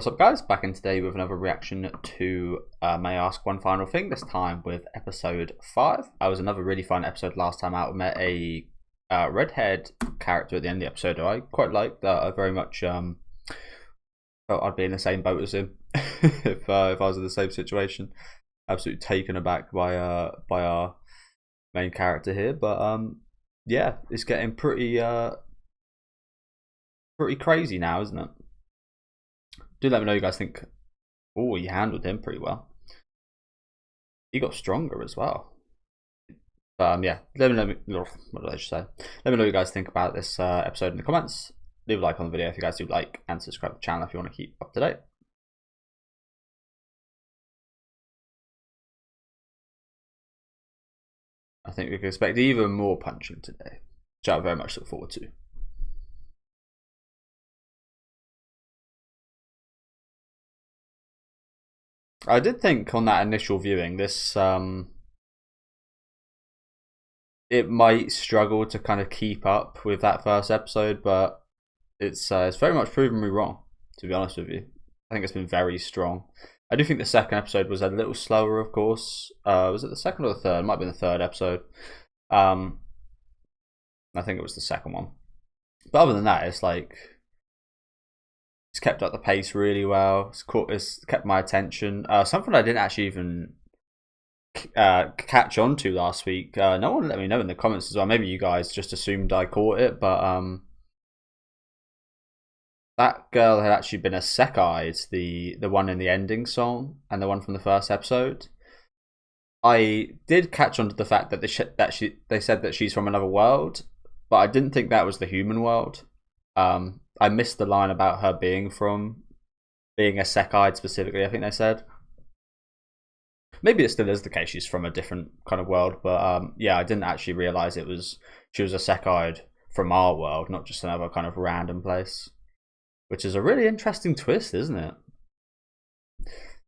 What's up, guys? Back in today with another reaction to May I Ask One Final Thing, this time with episode 5. It was another really fun episode last time out. We met a red-haired character at the end of the episode who I quite liked. I very much felt I'd be in the same boat as him if I was in the same situation. Absolutely taken aback by our main character here. But yeah, it's getting pretty crazy now, isn't it? Do let me know you guys think. Oh, you handled him pretty well. He got stronger as well. Yeah, let me know. What did I just say? Let me know what you guys think about this episode in the comments. Leave a like on the video if you guys do like, and subscribe to the channel if you want to keep up to date. I think we can expect even more punching today, which I very much look forward to. I did think on that initial viewing, this it might struggle to kind of keep up with that first episode, but it's very much proven me wrong, to be honest with you. I think it's been very strong. I do think the second episode was a little slower, of course. Was it the second or the third? It might have been the third episode. I think it was the second one. But other than that, it's like it's kept up the pace really well. It's kept my attention. Something I didn't actually even catch on to last week. No one let me know in the comments as well. Maybe you guys just assumed I caught it, but that girl had actually been a Sekai'd, the one in the ending song and the one from the first episode. I did catch on to the fact that they said that she's from another world, but I didn't think that was the human world. I missed the line about her being a Sekai'd specifically, I think they said. Maybe it still is the case, she's from a different kind of world, but yeah, I didn't actually realise she was a Sekai'd from our world, not just another kind of random place. Which is a really interesting twist, isn't it?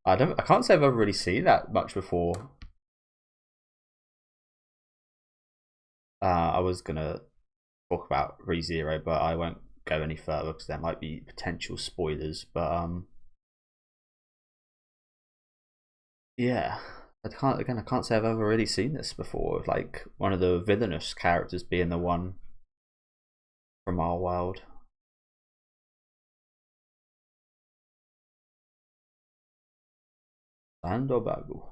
I can't say I've ever really seen that much before. I was gonna talk about ReZero, but I won't go any further because there might be potential spoilers. But yeah, I can't say I've ever really seen this before. Like one of the villainous characters being the one from our world. Sandobago.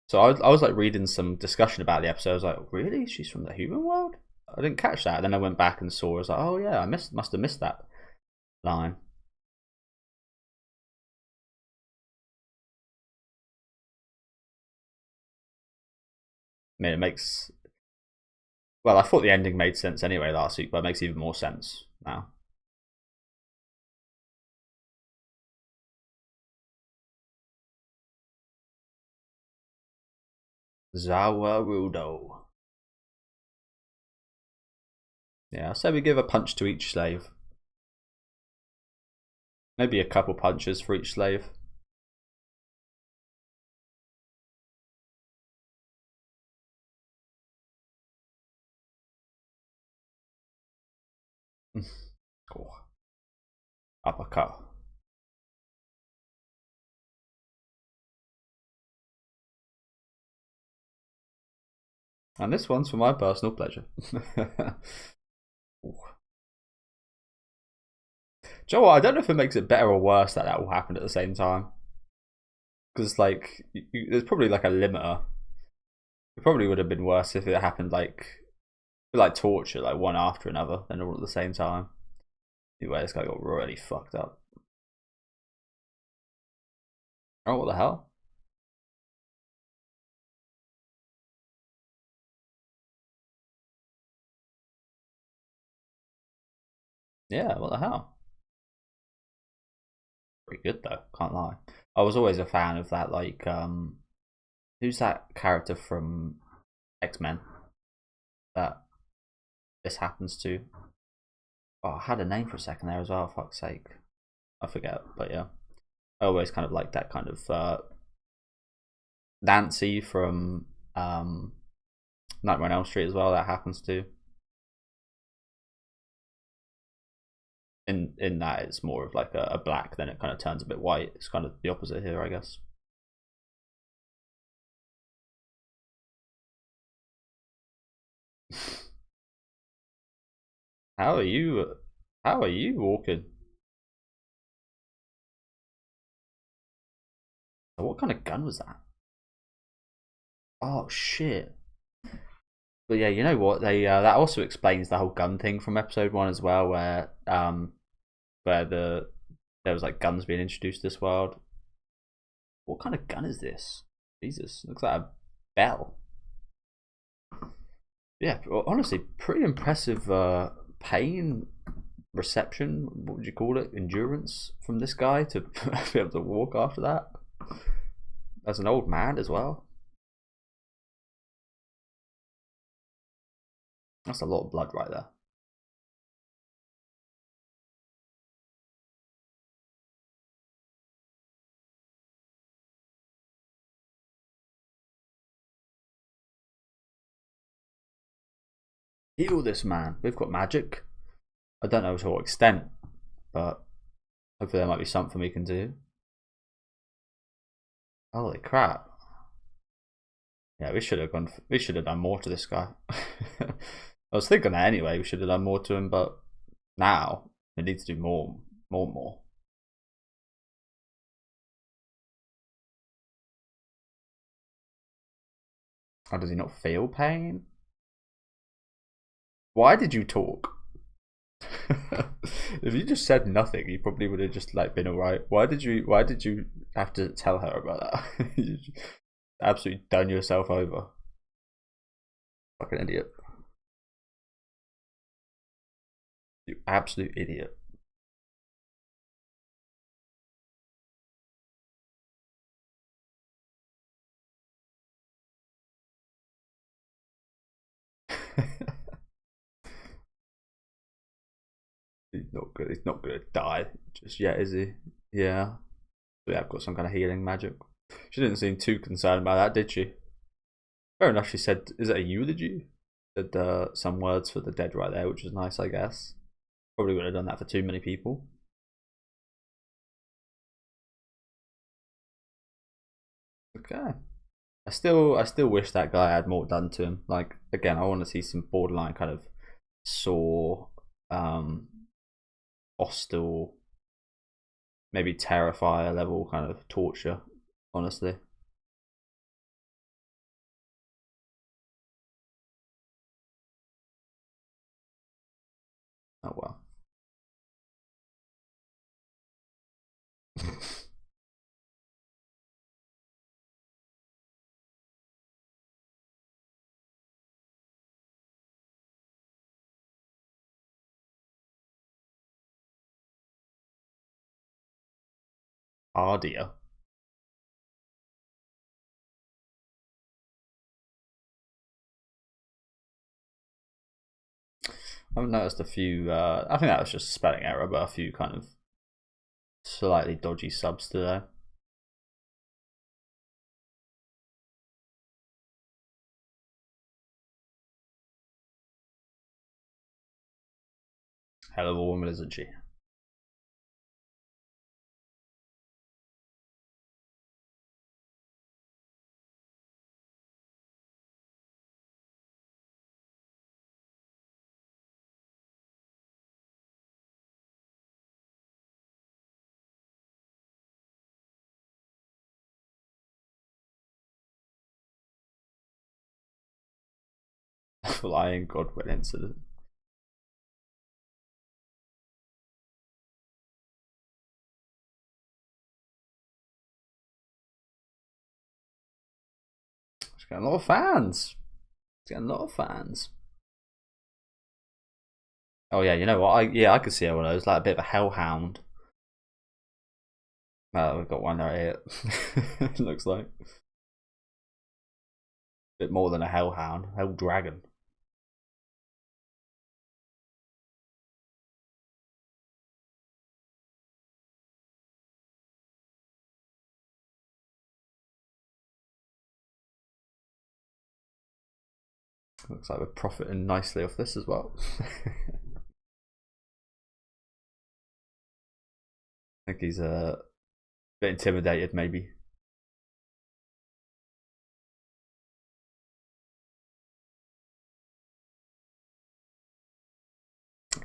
So I was like reading some discussion about the episode. I was like, really? She's from the human world? I didn't catch that. Then I went back and saw. I was like, oh yeah, I must have missed that line. I mean, it makes. Well, I thought the ending made sense anyway last week, but it makes even more sense now. Zawa Rudo. Yeah, so we give a punch to each slave. Maybe a couple punches for each slave. Cool. Uppercut. And this one's for my personal pleasure. Do you know what? I don't know if it makes it better or worse that all happened at the same time. Because, like, there's probably like a limiter. It probably would have been worse if it happened like torture, like one after another, then all at the same time. Anyway, this guy got really fucked up. Oh, what the hell? Yeah, what the hell? Pretty good though, can't lie. I was always a fan of that, like, who's that character from X-Men that this happens to? Oh, I had a name for a second there as well, for fuck's sake. I forget, but yeah. I always kind of like that kind of Nancy from Nightmare on Elm Street as well, that happens to. in that it's more of like a black, then it kind of turns a bit white. It's kind of the opposite here, I guess. How are you? How are you walking? What kind of gun was that? Oh shit! But yeah, you know what? They that also explains the whole gun thing from episode one as well, where there was like guns being introduced to this world. What kind of gun is this? Jesus, looks like a bell. Yeah, well, honestly, pretty impressive pain reception. What would you call it? Endurance from this guy to be able to walk after that. As an old man as well. That's a lot of blood right there. Heal this man. We've got magic. I don't know to what extent, but hopefully there might be something we can do. Holy crap. Yeah, we should have gone. We should have done more to this guy. I was thinking that anyway. We should have done more to him, but now we need to do more. How does he not feel pain? Why did you talk? If you just said nothing, you probably would have just like been alright. Why did you have to tell her about that? You absolutely done yourself over. Fucking idiot. You absolute idiot. He's not good. He's not gonna die just yet, is he? Yeah. So yeah, I've got some kind of healing magic. She didn't seem too concerned about that, did she? Fair enough. She said, "Is it a eulogy?" Said some words for the dead right there, which was nice, I guess. Probably would have done that for too many people. Okay. I still wish that guy had more done to him. Like again, I want to see some borderline kind of sore, um, hostile, maybe terrifier level kind of torture. Honestly. Oh well. Hardier. I've noticed a few. I think that was just a spelling error, but a few kind of slightly dodgy subs today. Hell of a woman, isn't she? Flying Godwin incident. It's getting a lot of fans. It's getting a lot of fans. Oh yeah, you know what? I could see one of those, like a bit of a hellhound. We've got one right here. It looks like a bit more than a hellhound, hell dragon. Looks like we're profiting nicely off this as well. I think he's a bit intimidated, maybe.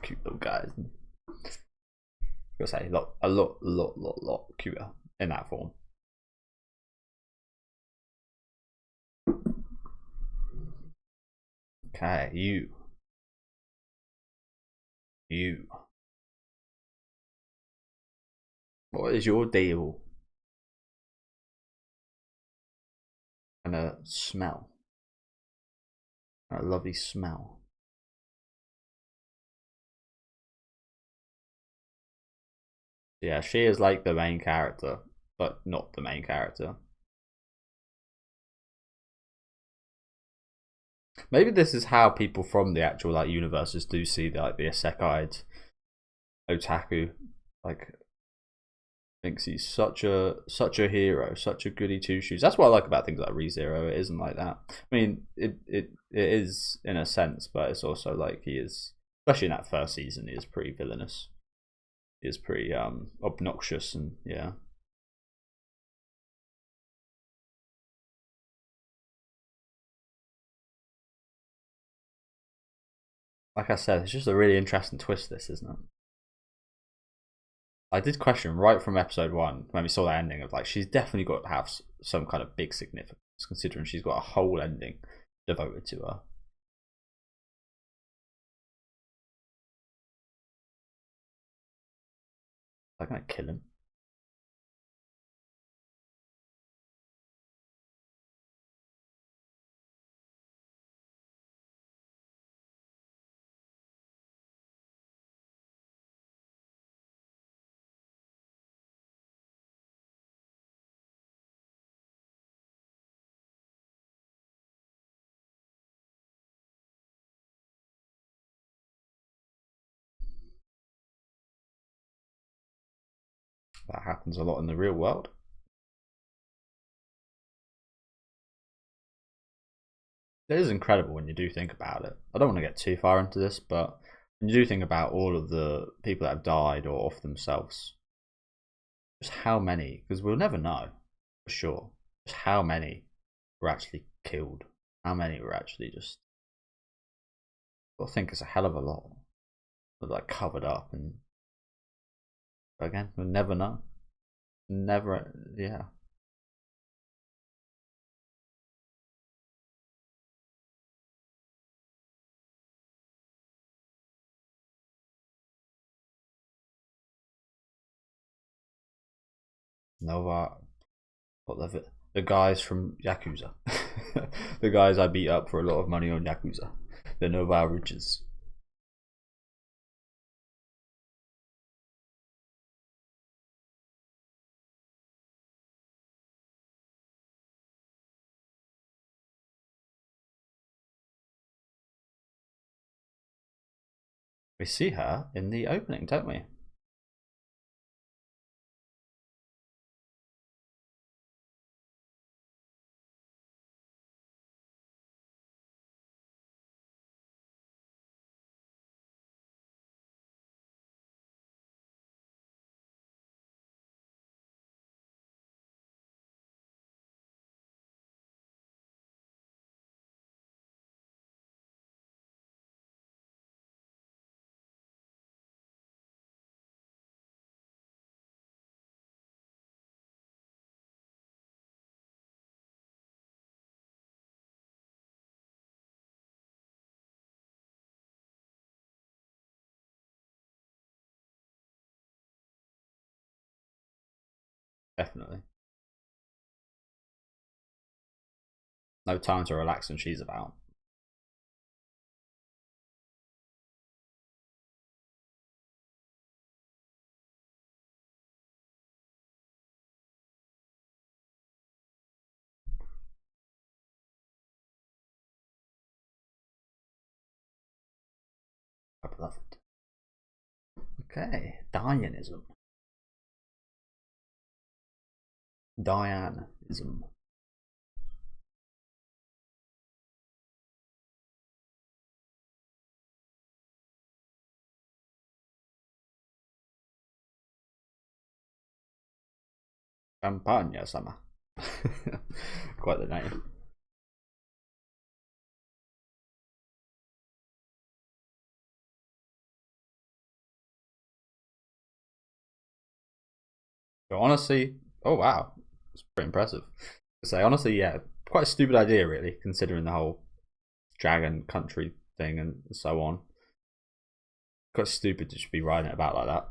Cute little guys. I'll say a lot cuter in that form. Okay, you. What is your deal? And a smell. A lovely smell. Yeah, she is like the main character, but not the main character. Maybe this is how people from the actual like universes do see the isekai otaku. Like, thinks he's such a hero, such a goody two shoes. That's what I like about things like ReZero. It isn't like that. I mean, it is in a sense, but it's also like he is, especially in that first season, he is pretty villainous. He is pretty obnoxious, and yeah. Like I said, it's just a really interesting twist. This, isn't it? I did question right from episode one when we saw that ending of like she's definitely got to have some kind of big significance, considering she's got a whole ending devoted to her. They're gonna kill him. That happens a lot in the real world. It is incredible when you do think about it. I don't want to get too far into this, but when you do think about all of the people that have died or off themselves, just how many, because we'll never know for sure, just how many were actually killed, how many were actually just, I think it's a hell of a lot, like covered up, and again, we'll never know. Never, yeah. Nova, what the guys from Yakuza, the guys I beat up for a lot of money on Yakuza, the Nova riches. We see her in the opening, don't we? Definitely. No time to relax when she's about. I love it. Okay, Dianism. Dianism. Campagna sama. Quite the name. But honestly, oh wow, it's pretty impressive. So honestly, yeah, quite a stupid idea, really, considering the whole dragon country thing and so on. Quite stupid to just be writing it about like that.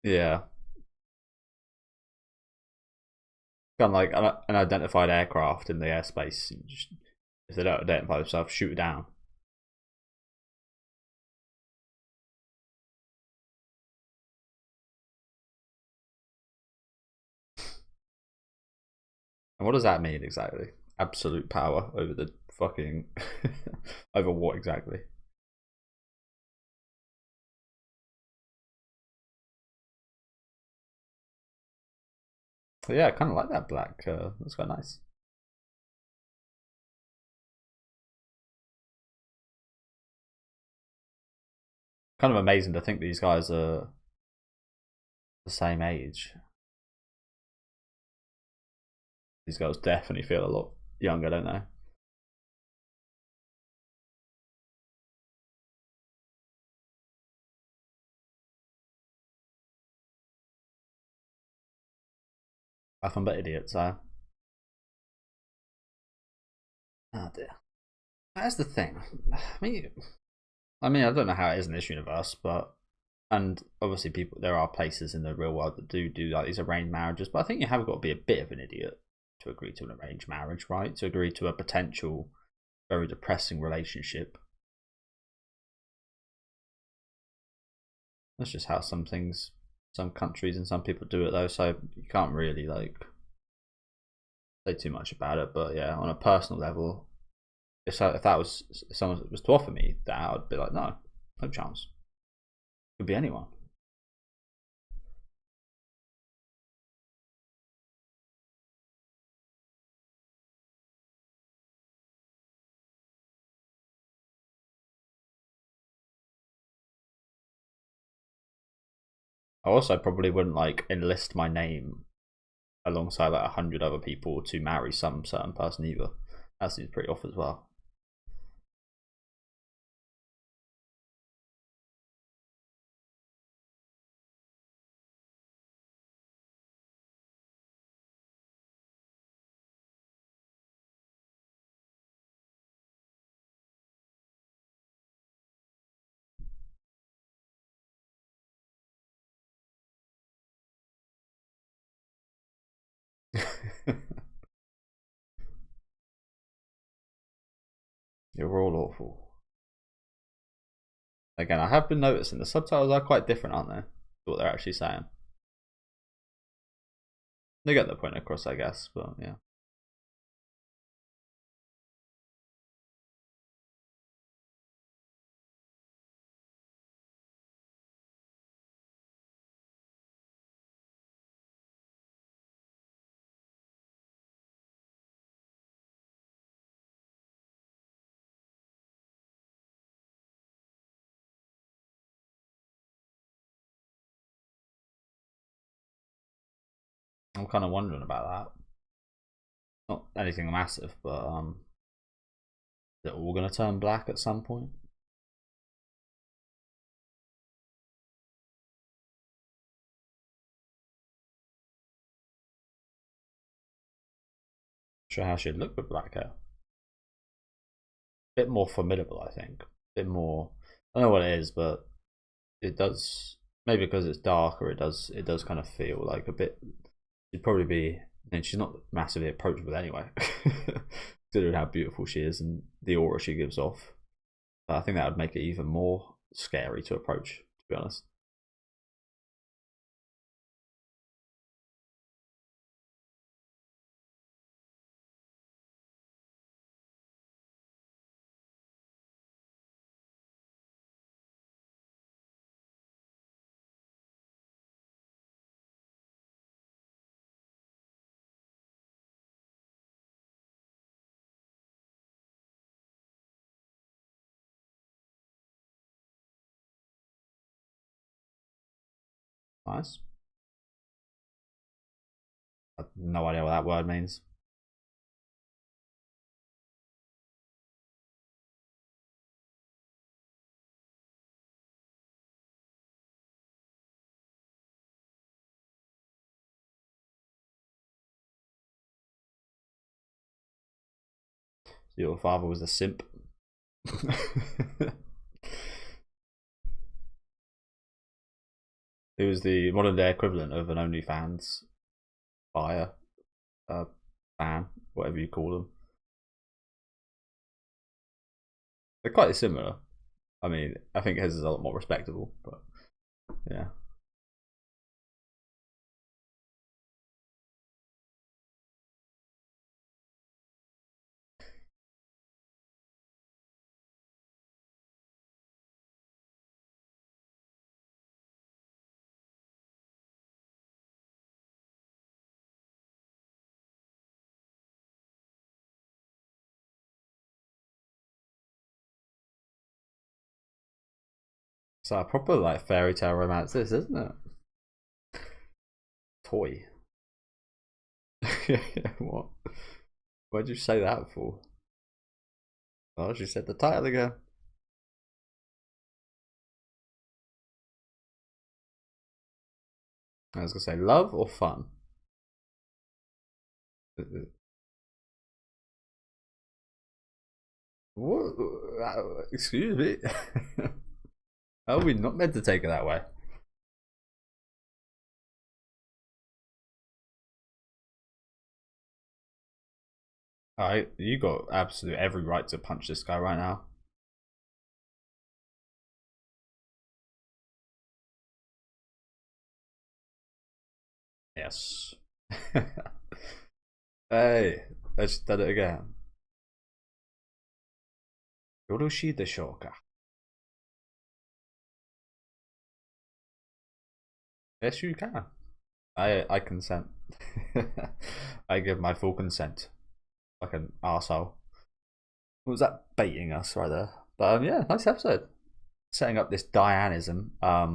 Yeah, kind of like an unidentified aircraft in the airspace. Just, if they don't identify themselves, shoot it down. And what does that mean exactly? Absolute power over the fucking over what exactly? But yeah, I kind of like that black. That's quite nice. Kind of amazing to think these guys are the same age. These girls definitely feel a lot younger, don't they? Nothing but idiots, so. Oh dear. That's the thing. I don't know how it is in this universe, but and obviously people there are places in the real world that do like these arranged marriages, but I think you have got to be a bit of an idiot to agree to an arranged marriage, right? To agree to a potential very depressing relationship. That's just how some things, some countries and some people do it though. So you can't really like say too much about it. But yeah, on a personal level, if that was if someone was to offer me that, I'd be like, no, no chance. Could be anyone. I also probably wouldn't like enlist my name alongside like 100 other people to marry some certain person either. That seems pretty off as well. You're all awful. Again, I have been noticing the subtitles are quite different, aren't they? To what they're actually saying. They get the point across, I guess, but yeah. I'm kind of wondering about that. Not anything massive, but is it all going to turn black at some point? Sure how she'd look with black hair. Bit more formidable, I think. Bit more. I don't know what it is, but it does. Maybe because it's darker, it does kind of feel like a bit. She'd probably be. And she's not massively approachable anyway, considering how beautiful she is and the aura she gives off. But I think that would make it even more scary to approach. To be honest. Nice. I have no idea what that word means. Your father was a simp. It was the modern day equivalent of an OnlyFans buyer, fan, whatever you call them. They're quite similar. I mean, I think his is a lot more respectable, but yeah. It's a proper like fairy tale romance, this isn't it? Toy. What? Why'd you say that for? Oh, she said the title again. I was gonna say love or fun. What? Excuse me. How are we not meant to take it that way? Alright, you got absolute every right to punch this guy right now. Yes. Hey, let's done it again. よろしいでしょうか? Yes, you can. I consent. I give my full consent. Like an arsehole. What was that baiting us right there? But yeah, nice episode. Setting up this Dianism. I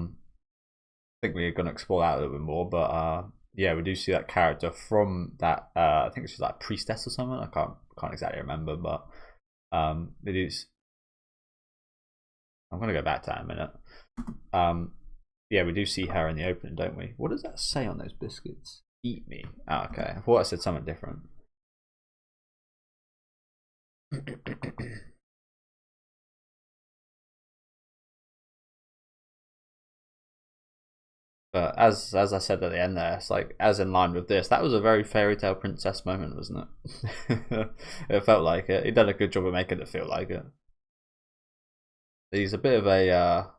think we're going to explore that a little bit more, but yeah, we do see that character from that. I think she's like priestess or something. I can't exactly remember, but it is. I'm going to go back to that in a minute. Yeah, we do see her in the opening, don't we? What does that say on those biscuits? Eat me. Oh, okay. I thought I said something different. But as I said at the end there, it's like as in line with this, that was a very fairy tale princess moment, wasn't it? It felt like it. He done a good job of making it feel like it. He's a bit of a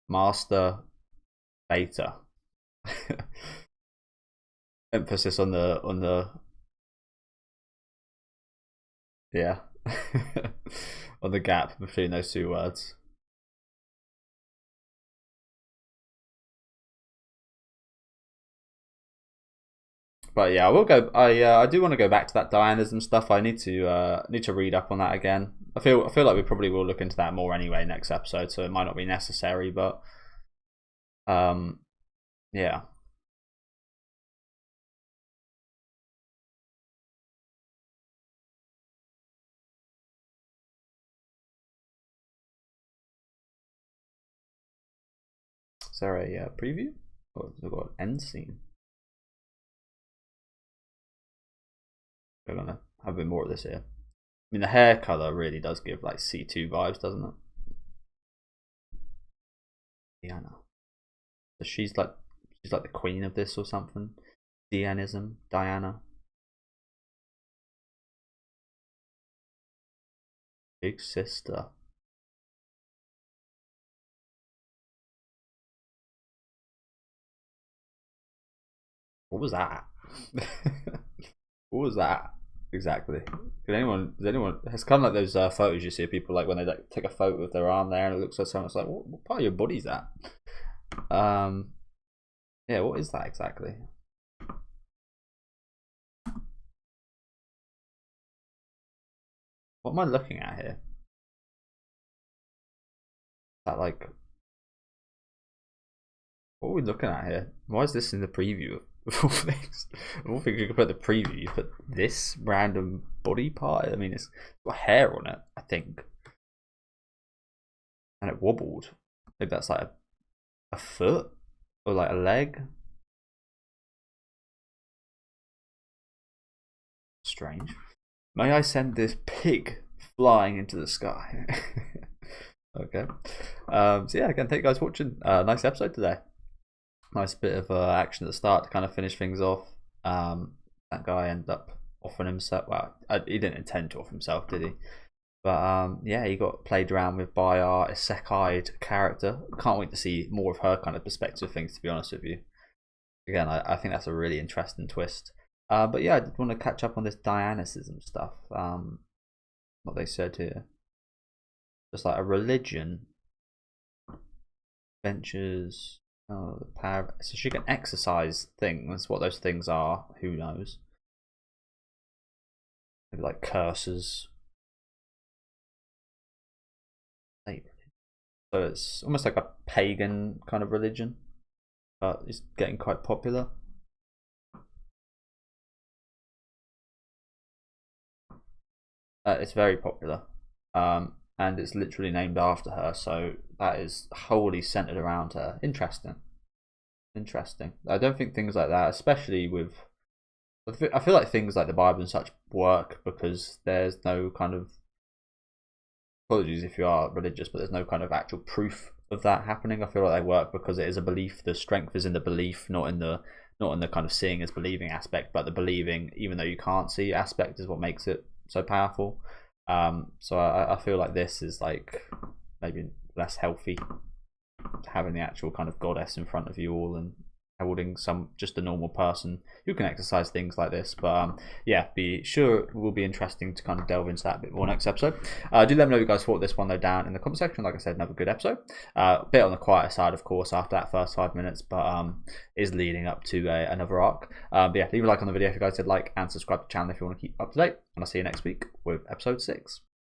master beta. Emphasis on the yeah on the gap between those two words. But yeah, I will go. I do want to go back to that Dianism stuff. I need to read up on that again. I feel like we probably will look into that more anyway next episode, so it might not be necessary. But yeah. Is there a preview? Or has it got an end scene? We're gonna have a bit more of this here. I mean, the hair color really does give like C2 vibes, doesn't it? Diana. So she's like the queen of this or something. Dianism, Diana. Big sister. What was that? What was that exactly? Can anyone? Does anyone? It's kind of like those photos you see of people like when they like take a photo with their arm there and it looks like something. It's like what part of your body's that? Yeah, what is that exactly? What am I looking at here? Is that like what are we looking at here? Why is this in the preview? Of all things you could put in the preview, you put this random body part. I mean, it's got hair on it, I think, and it wobbled. Maybe that's like a foot or like a leg. Strange. May I send this pig flying into the sky? Okay. So yeah, again, thank you guys for watching. Nice episode today. Nice bit of action at the start to kind of finish things off. That guy ended up offering himself. Well, he didn't intend to offer himself, did he? But yeah, he got played around with by our isekai character. Can't wait to see more of her kind of perspective things, to be honest with you. Again, I think that's a really interesting twist. But yeah, I did want to catch up on this Dionysianism stuff. What they said here. Just like a religion. Ventures. Oh, the power. So she can exercise things. What those things are, who knows? Maybe like curses. So it's almost like a pagan kind of religion, but it's getting quite popular. It's very popular, and it's literally named after her. So that is wholly centered around her. Interesting. I don't think things like that, especially with. I feel like things like the Bible and such work because there's no kind of. Apologies if you are religious, but there's no kind of actual proof of that happening. I feel like they work because it is a belief. The strength is in the belief, not in the kind of seeing as believing aspect, but the believing, even though you can't see aspect, is what makes it so powerful. So I feel like this is like maybe less healthy, having the actual kind of goddess in front of you all and holding just a normal person who can exercise things like this. But yeah, be sure it will be interesting to kind of delve into that a bit more next episode. Do let me know what you guys thought this one though down in the comment section. Like I said, another good episode. A bit on the quieter side, of course, after that first 5 minutes, but is leading up to another arc. But yeah, leave a like on the video if you guys did like, and subscribe to the channel if you want to keep up to date. And I'll see you next week with episode 6.